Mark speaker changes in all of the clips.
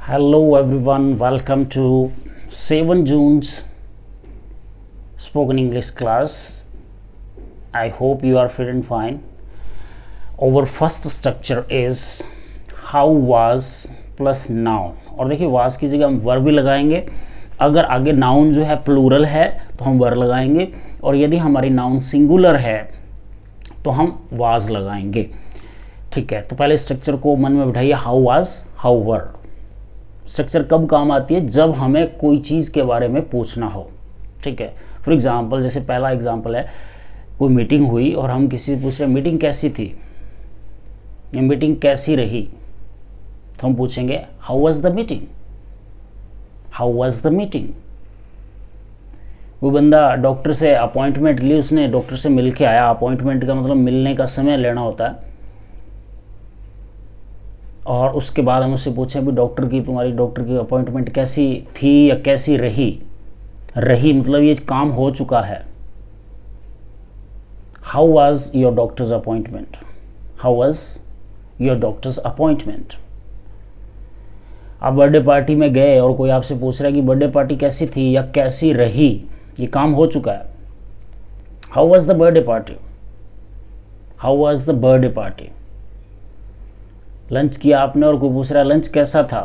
Speaker 1: Hello everyone, welcome to 7 June's spoken English class. I hope you are feeling fine. Our first structure is how was plus noun. और देखिए was की जगह हम verb भी लगाएंगे. अगर आगे noun जो है plural है तो हम verb लगाएंगे, और यदि हमारी noun singular है तो हम was लगाएंगे. ठीक है, तो पहले स्ट्रक्चर को मन में बिठाइए. How was, how were. Structure कब काम आती है? जब हमें कोई चीज़ के बारे में पूछना हो. ठीक है, फॉर एग्जांपल जैसे पहला एग्जांपल है, कोई मीटिंग हुई और हम किसी से पूछ रहे मीटिंग कैसी थी या मीटिंग कैसी रही, तो हम पूछेंगे how was the meeting, how was the meeting. वो बंदा डॉक्टर से अपॉइंटमेंट ली, उसने डॉक्टर से मिल के आया. अपॉइंटमेंट का मतलब मिलने का समय लेना होता है. और उसके बाद हम उससे पूछें भी तुम्हारी डॉक्टर की अपॉइंटमेंट कैसी थी या कैसी रही. रही मतलब ये काम हो चुका है. How was your doctors appointment, how was your doctors appointment. आप बर्थडे पार्टी में गए और कोई आपसे पूछ रहा है कि बर्थडे पार्टी कैसी थी या कैसी रही, ये काम हो चुका है. How was the birthday party, how was the birthday party. Lunch किया आपने और कोई पूछ रहा है लंच कैसा था.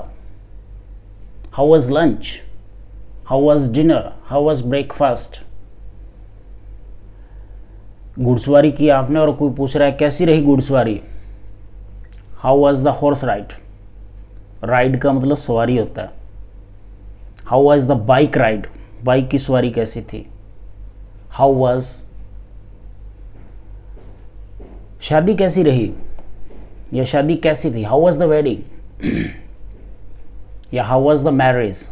Speaker 1: How was lunch, how was dinner, how was breakfast. घुड़सवारी की आपने और कोई पूछ रहा है कैसी रही घुड़सवारी. How was the horse ride. Ride का मतलब सवारी होता है. How was the bike ride, bike की सवारी कैसी थी. How was. शादी कैसी रही या शादी कैसी थी. हाउ वाज द वेडिंग या हाउ वाज द मैरिज.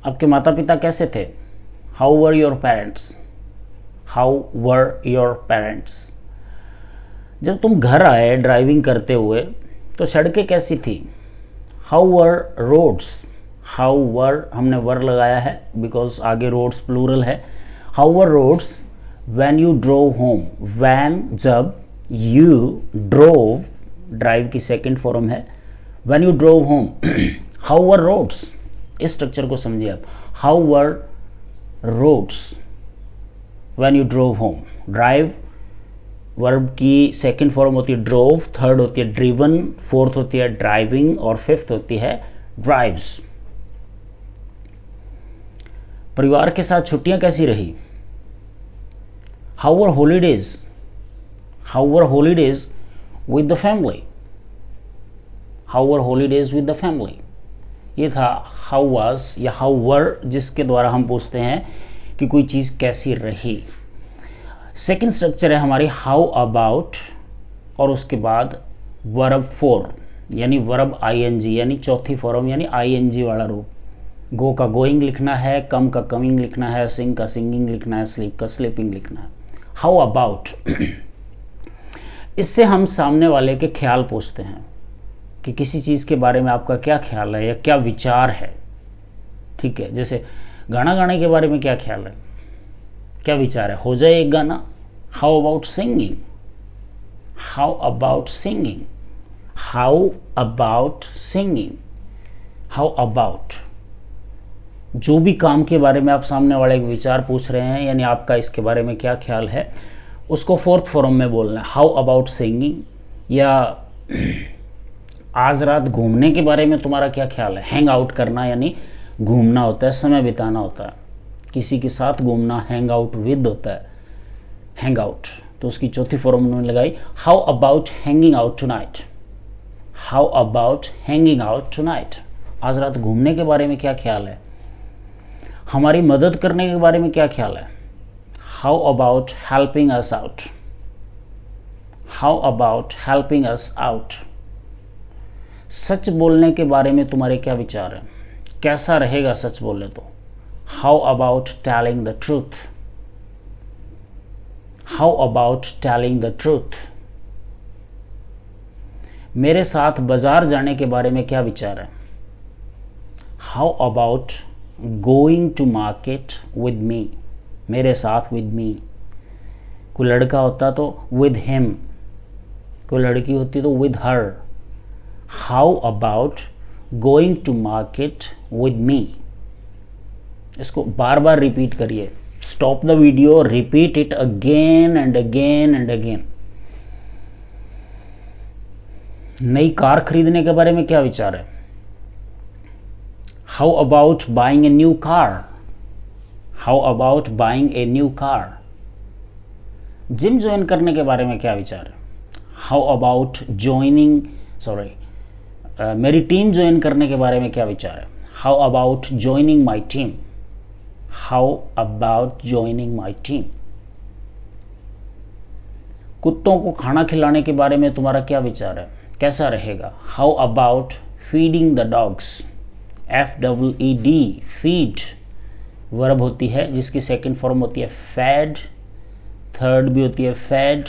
Speaker 1: आपके माता पिता कैसे थे. How were your parents, how were your parents. जब तुम घर आए ड्राइविंग करते हुए तो सड़कें कैसी थी. How were roads. How were हमने वर लगाया है बिकॉज आगे रोड्स प्लूरल है. How were roads when you drove home. When जब, you drove, ड्राइव की सेकंड फॉर्म है. when you drove home. how were roads. इस स्ट्रक्चर को समझिए आप. how were roads when you drove home. Drive verb की second form होती है drove, थर्ड होती है driven, फोर्थ होती है ड्राइविंग और फिफ्थ होती है drives. परिवार के साथ छुट्टियां कैसी रही. how were holidays. How were holidays with the family. How were holidays with the family. ये था how was या how were, जिसके द्वारा हम पूछते हैं कि कोई चीज़ कैसी रही. सेकंड स्ट्रक्चर है हमारी how about, और उसके बाद verb for यानी verb ing यानी चौथी फॉर्म यानी ing वाला रूप. go का going लिखना है, come का coming लिखना है, sing का singing लिखना है, sleep का sleeping लिखना है. how about. इससे हम सामने वाले के ख्याल पूछते हैं कि किसी चीज़ के बारे में आपका क्या ख्याल है या क्या विचार है. ठीक है, जैसे गाना गाने के बारे में क्या ख्याल है, क्या विचार है. हो जाए एक गाना. How about singing, how about singing, how about singing, how about. जो भी काम के बारे में आप सामने वाले के विचार पूछ रहे हैं यानी आपका इसके बारे में क्या ख्याल है, उसको फोर्थ फॉर्म में बोलना है. How about singing. या आज रात घूमने के बारे में तुम्हारा क्या ख्याल है. हैंग आउट करना यानी घूमना होता है, समय बिताना होता है, किसी के साथ घूमना हैंग आउट विद होता है, हैंग आउट. तो उसकी चौथी फॉर्म उन्होंने लगाई how about hanging out tonight. How about hanging out tonight. आज रात घूमने के बारे में क्या ख्याल है. हमारी मदद करने के बारे में क्या ख्याल है. How about helping us out. How about helping us out. सच बोलने के बारे में तुम्हारे क्या विचार हैं, कैसा रहेगा सच बोले तो. How about telling the truth. How about telling the truth. मेरे साथ बाजार जाने के बारे में क्या विचार है. How about going to market with me. मेरे साथ with me. कोई लड़का होता तो with him, कोई लड़की होती तो with her. How about going to market with me. इसको बार बार रिपीट करिए। Stop the video, repeat it again and again and again. नई कार खरीदने के बारे में क्या विचार है? How about buying a new car. How about buying a new car. Gym join करने के बारे में क्या विचार है? हाउ अबाउट ज्वाइनिंग, मेरी टीम ज्वाइन करने के बारे में क्या विचार है? How about joining my team. How about joining my team. कुत्तों को खाना खिलाने के बारे में तुम्हारा क्या विचार है? कैसा रहेगा? How about feeding the dogs. FEED, feed verb होती है जिसकी सेकंड फॉर्म होती है फैड, थर्ड भी होती है फैड,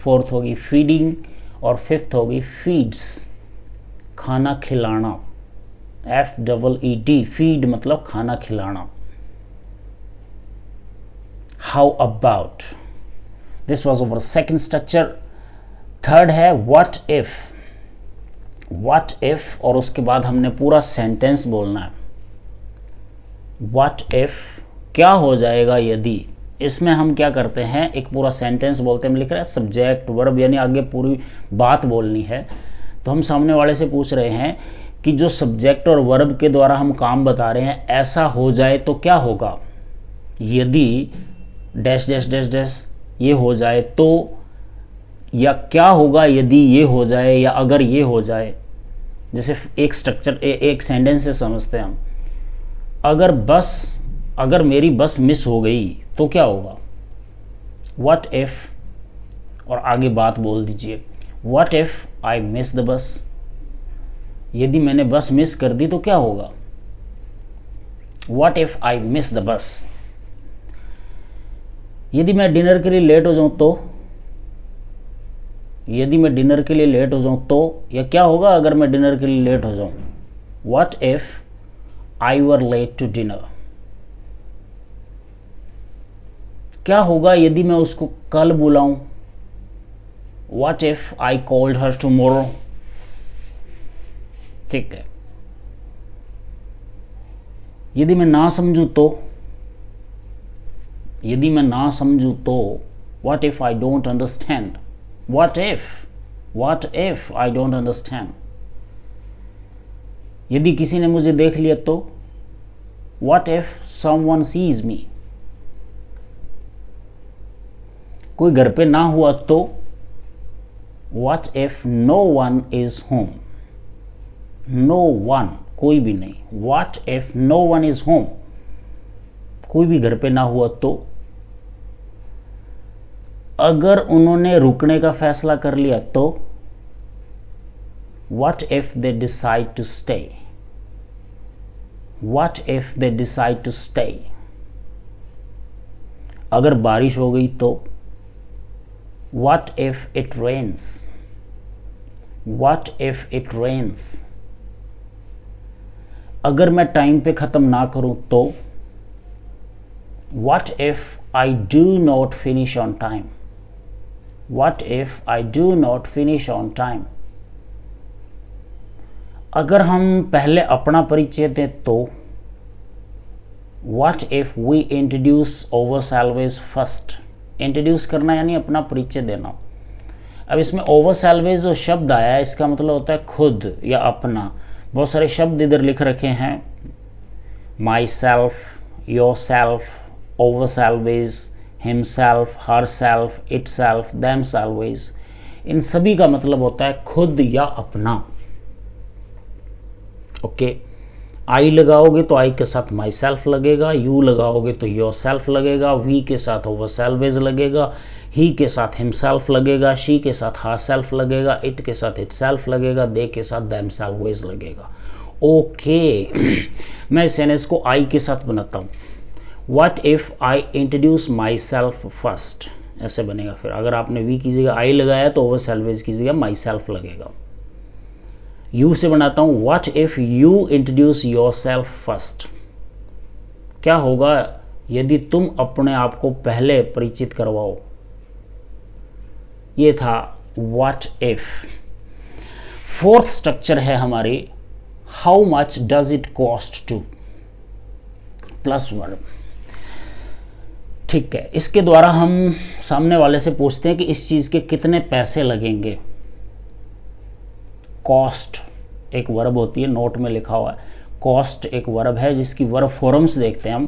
Speaker 1: फोर्थ होगी फीडिंग और फिफ्थ होगी फीड्स, खाना खिलाना। FEED, फीड मतलब खाना खिलाना। How about, this was our second structure. Third है व्हाट इफ। व्हाट इफ और उसके बाद हमने पूरा सेंटेंस बोलना है। व्हाट इफ, क्या हो जाएगा यदि। इसमें हम क्या करते हैं, एक पूरा सेंटेंस बोलते हैं। हम लिख रहे हैं सब्जेक्ट वर्ब, यानी आगे पूरी बात बोलनी है। तो हम सामने वाले से पूछ रहे हैं कि जो सब्जेक्ट और वर्ब के द्वारा हम काम बता रहे हैं, ऐसा हो जाए तो क्या होगा। यदि डैश डैश डैश डैश ये हो जाए तो, या क्या होगा यदि ये हो जाए, या अगर ये हो जाए। जैसे एक स्ट्रक्चर एक सेंटेंस से समझते हैं हम। अगर मेरी बस मिस हो गई तो क्या होगा। व्हाट इफ, और आगे बात बोल दीजिए। What if I miss the bus. यदि मैंने बस मिस कर दी तो क्या होगा। What if I miss the bus. यदि मैं डिनर के लिए लेट हो जाऊं तो। यदि मैं डिनर के लिए लेट हो जाऊं तो, या क्या होगा अगर मैं डिनर के लिए लेट हो जाऊं। What if I were late to dinner. क्या होगा यदि मैं उसको कल बुलाऊं। What if I called her tomorrow. ठीक है। यदि मैं ना समझूं तो। यदि मैं ना समझूं तो, what if I don't understand. What if I don't understand? यदि किसी ने मुझे देख लिया तो। What if someone sees me? कोई घर पे ना हुआ तो। What if no one is home? No one, कोई भी नहीं। What if no one is home? कोई भी घर पे ना हुआ तो। अगर उन्होंने रुकने का फैसला कर लिया तो। What if they decide to stay? What if they decide to stay? अगर बारिश हो गई तो। What if it rains? What if it rains? अगर मैं टाइम पे ख़त्म ना करूं तो। What if I do not finish on time? What if I do not finish on time? अगर हम पहले अपना परिचय दें तो। What if we introduce ourselves first? Introduce करना यानी अपना परिचय देना। अब इसमें ourselves जो शब्द आया है, इसका मतलब होता है खुद या अपना। बहुत सारे शब्द इधर लिख रखे हैं। myself, yourself, ourselves, himself, herself, itself, themselves। इन सभी का मतलब होता है खुद या अपना। ओके। आई लगाओगे तो आई के साथ माई सेल्फ लगेगा, यू लगाओगे तो योर सेल्फ लगेगा, वी के साथ ओवर सेल्वेज लगेगा, ही के साथ हिमसेल्फ लगेगा, शी के साथ हर सेल्फ लगेगा, इट के साथ इट सेल्फ लगेगा, दे के साथ दैम सेल्वेज लगेगा। ओके। मैं इस सेंटेंस को आई के साथ बनाता हूँ। What if I introduce myself first? ऐसे बनेगा। फिर अगर आपने वी की जगह आई लगाया तो ओवर सेल्वेज की जगह माई सेल्फ लगेगा। यू से बनाता हूँ। What if you introduce yourself first? क्या होगा यदि तुम अपने आप को पहले परिचित करवाओ। ये था What if। फोर्थ स्ट्रक्चर है हमारी how much does it cost two plus verb. ठीक है, इसके द्वारा हम सामने वाले से पूछते हैं कि इस चीज के कितने पैसे लगेंगे। कॉस्ट एक वर्ब होती है, नोट में लिखा हुआ है। कॉस्ट एक वर्ब है जिसकी वर्ब फॉर्म्स देखते हैं हम।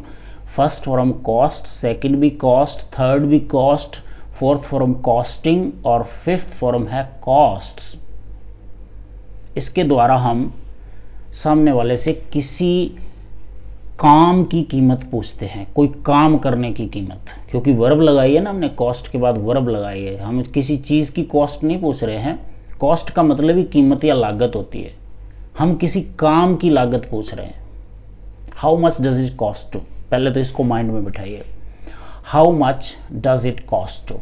Speaker 1: फर्स्ट फॉर्म कॉस्ट, सेकंड भी कॉस्ट, थर्ड भी कॉस्ट, फोर्थ फॉर्म कॉस्टिंग और फिफ्थ फॉर्म है कॉस्ट्स। इसके द्वारा हम सामने वाले से किसी काम की कीमत पूछते हैं, कोई काम करने की कीमत, क्योंकि वर्ब लगाई है ना हमने, कॉस्ट के बाद वर्ब लगाई है। हम किसी चीज़ की कॉस्ट नहीं पूछ रहे हैं। कॉस्ट का मतलब ही कीमत या लागत होती है। हम किसी काम की लागत पूछ रहे हैं। How much does it cost to, पहले तो इसको माइंड में बिठाइए। How much does it cost to,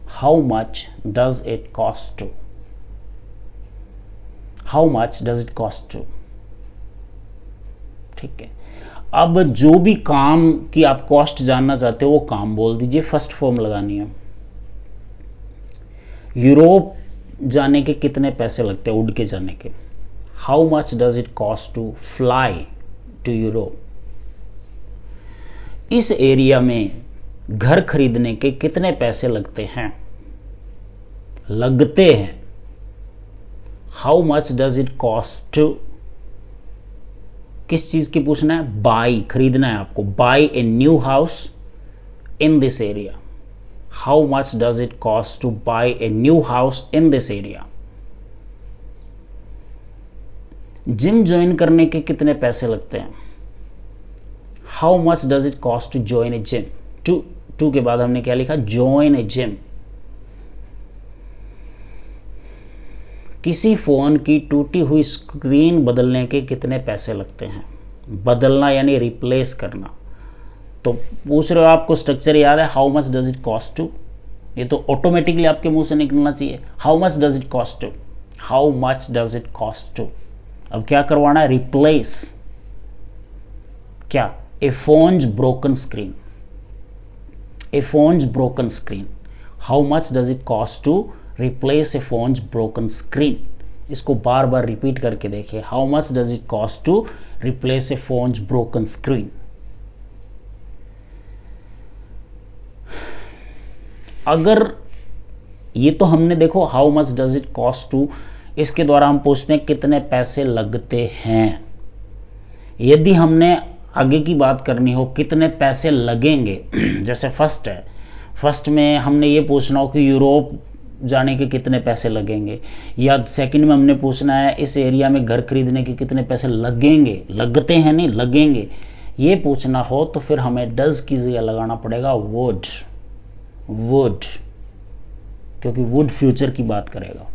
Speaker 1: how much does it cost to, how much does it cost to. ठीक है, अब जो भी काम की आप कॉस्ट जानना चाहते हो वो काम बोल दीजिए। फर्स्ट फॉर्म लगानी है। यूरोप जाने के कितने पैसे लगते हैं, उड़ के जाने के। How much does it cost to fly to Europe. इस एरिया में घर खरीदने के कितने पैसे लगते हैं, लगते हैं। How much does it cost to, किस चीज की पूछना है, बाई, खरीदना है आपको। Buy a new house in this area. How much does it cost to buy a new house in this area. Gym join करने के कितने पैसे लगते हैं। How much does it cost to join a gym. To के बाद हमने क्या लिखा, ज्वाइन ए जिम। किसी फोन की टूटी हुई स्क्रीन बदलने के कितने पैसे लगते हैं। बदलना यानी रिप्लेस करना। तो पूछ रहे हो, आपको स्ट्रक्चर याद है, how much does it cost to, ये तो ऑटोमेटिकली आपके मुंह से निकलना चाहिए। How much does it cost to, how much does it cost to. अब क्या करवाना है, रिप्लेस। क्या, a phone's broken screen, a phone's broken screen. How much does it cost to replace a phone's broken screen. इसको बार बार repeat करके देखिए। How much does it cost to replace a phone's broken screen. अगर ये तो हमने देखो how much does it cost to, इसके द्वारा हम पूछते हैं कितने पैसे लगते हैं। यदि हमने आगे की बात करनी हो कितने पैसे लगेंगे, जैसे फर्स्ट है, फर्स्ट में हमने ये पूछना हो कि यूरोप जाने के कितने पैसे लगेंगे, या सेकंड में हमने पूछना है इस एरिया में घर खरीदने के कितने पैसे लगेंगे, लगते हैं नहीं लगेंगे, ये पूछना हो तो फिर हमें डज की जगह लगाना पड़ेगा वुड। वुड, क्योंकि वुड फ्यूचर की बात करेगा।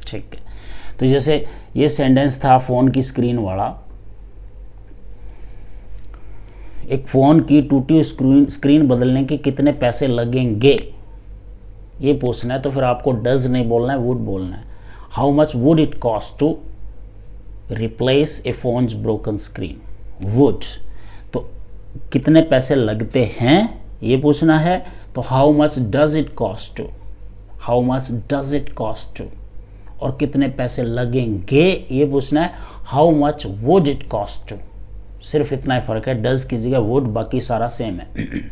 Speaker 1: ठीक है, तो जैसे ये सेंटेंस था फोन की स्क्रीन वाला। एक फोन की टूटी स्क्रीन बदलने के कितने पैसे लगेंगे ये पूछना है, तो फिर आपको डज नहीं बोलना है, वुड बोलना है। How much would it cost to replace a phone's broken screen. Would, तो कितने पैसे लगते हैं ये पूछना है, तो how much does it cost to, how much does it cost to. और कितने पैसे लगेंगे ये पूछना है, how much would it cost to. सिर्फ इतना ही फर्क है, डज की जगह वुड, बाकी सारा सेम है।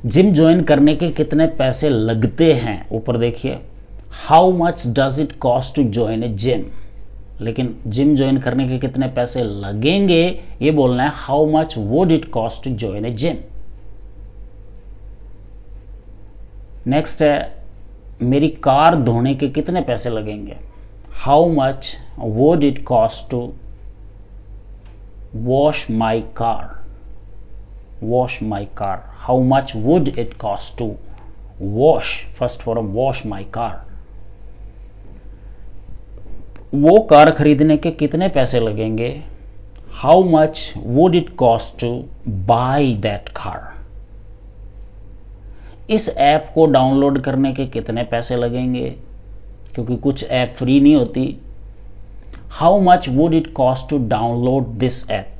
Speaker 1: जिम ज्वाइन करने के कितने पैसे लगते हैं, ऊपर देखिए, how much does it cost to join a gym. लेकिन जिम ज्वाइन करने के कितने पैसे लगेंगे ये बोलना है, how much would it cost to join a gym. Next है, मेरी कार धोने के कितने पैसे लगेंगे। How much would it cost to wash my car. Wash my car, how much would it cost to wash, first form wash my car. वो car खरीदने के कितने पैसे लगेंगे, how much would it cost to by that car. इस app को download करने के कितने पैसे लगेंगे, क्योंकि कुछ ऐप फ्री नहीं होती। How much would it cost to download this app.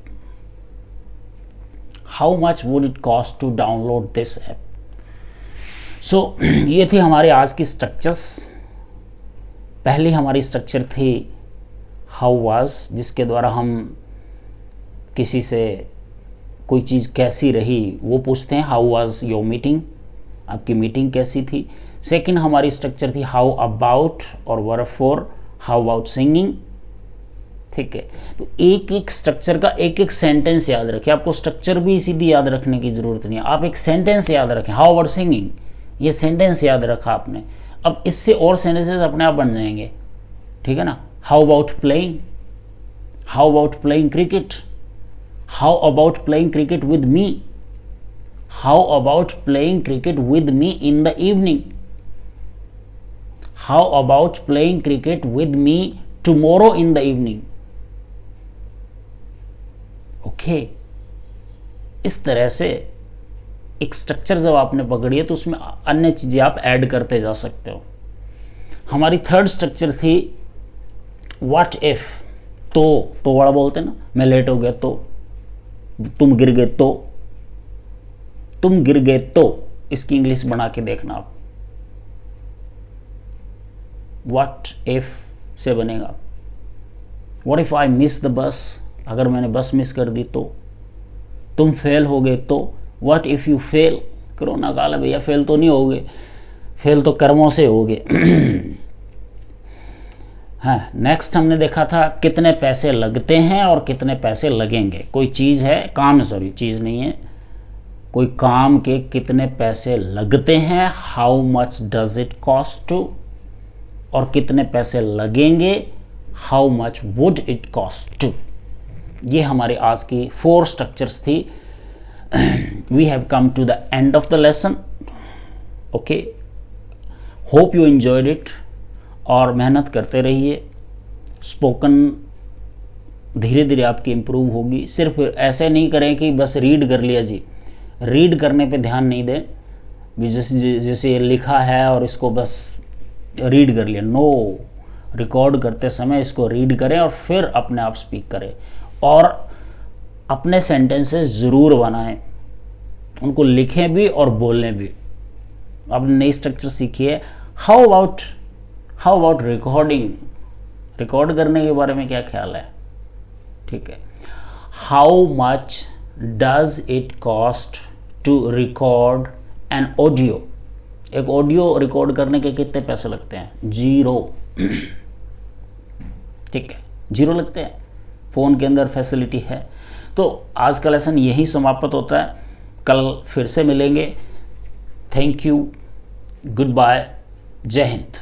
Speaker 1: How much would it cost to download this app. So ये थी हमारे आज की स्ट्रक्चर्स। पहली हमारी स्ट्रक्चर थी हाउ वाज, जिसके द्वारा हम किसी से कोई चीज़ कैसी रही वो पूछते हैं, हाउ वाज योर मीटिंग, आपकी मीटिंग कैसी थी। सेकंड हमारी स्ट्रक्चर थी हाउ अबाउट और verb for how about singing. ठीक है, तो एक एक स्ट्रक्चर का एक एक सेंटेंस याद रखें, आपको स्ट्रक्चर भी सीधी याद रखने की ज़रूरत नहीं है, आप एक सेंटेंस याद रखें। हाउ अबाउट सिंगिंग, ये सेंटेंस याद रखा आपने, अब इससे और सेंटेंसेस अपने आप बन जाएंगे। ठीक है ना। How about playing, how about playing cricket, how about playing cricket with me, how about playing cricket with me in the evening, how about playing cricket with me tomorrow in the evening. Okay, इस तरह से एक structure जब आपने पकड़ी है तो उसमें अन्य चीजें आप ऐड करते जा सकते हो। हमारी थर्ड स्ट्रक्चर थी व्हाट इफ, तो वाला बोलते हैं ना, मैं लेट हो गया तो, तुम गिर गए तो, तुम गिर गए तो, इसकी इंग्लिश बना के देखना आप। व्हाट इफ से बनेगा what if I miss the bus, अगर मैंने बस मिस कर दी तो। तुम फेल हो गए तो, what if you fail, corona काल है भैया, फेल तो नहीं होगे, फेल तो कर्मों से होगे। हाँ, नेक्स्ट हमने देखा था कितने पैसे लगते हैं और कितने पैसे लगेंगे। कोई चीज़ है, काम है, सॉरी चीज़ नहीं है, कोई काम के कितने पैसे लगते हैं, how much does it cost to, और कितने पैसे लगेंगे, how much would it cost to. ये हमारे आज की 4 स्ट्रक्चर्स थी। We have come to the end of the lesson. Okay, hope you enjoyed it, और मेहनत करते रहिए। स्पोकन धीरे धीरे आपकी इम्प्रूव होगी। सिर्फ ऐसे नहीं करें कि बस रीड कर लिया जी, रीड करने पे ध्यान नहीं दें भी जैसे ये लिखा है और इसको बस रीड कर लिया। नो, रिकॉर्ड करते समय इसको रीड करें और फिर अपने आप स्पीक करें, और अपने सेंटेंसेस ज़रूर बनाएं, उनको लिखें भी और बोलें भी। आपने नई स्ट्रक्चर सीखी है। हाउ अबाउट रिकॉर्डिंग, रिकॉर्ड करने के बारे में क्या ख्याल है? ठीक है। How much does it cost to record an audio, एक ऑडियो रिकॉर्ड करने के कितने पैसे लगते हैं? 0। ठीक है, 0 लगते हैं। फ़ोन के अंदर फैसिलिटी है। तो आज का लेसन यही समाप्त होता है, कल फिर से मिलेंगे। थैंक यू, गुड बाय, जय हिंद।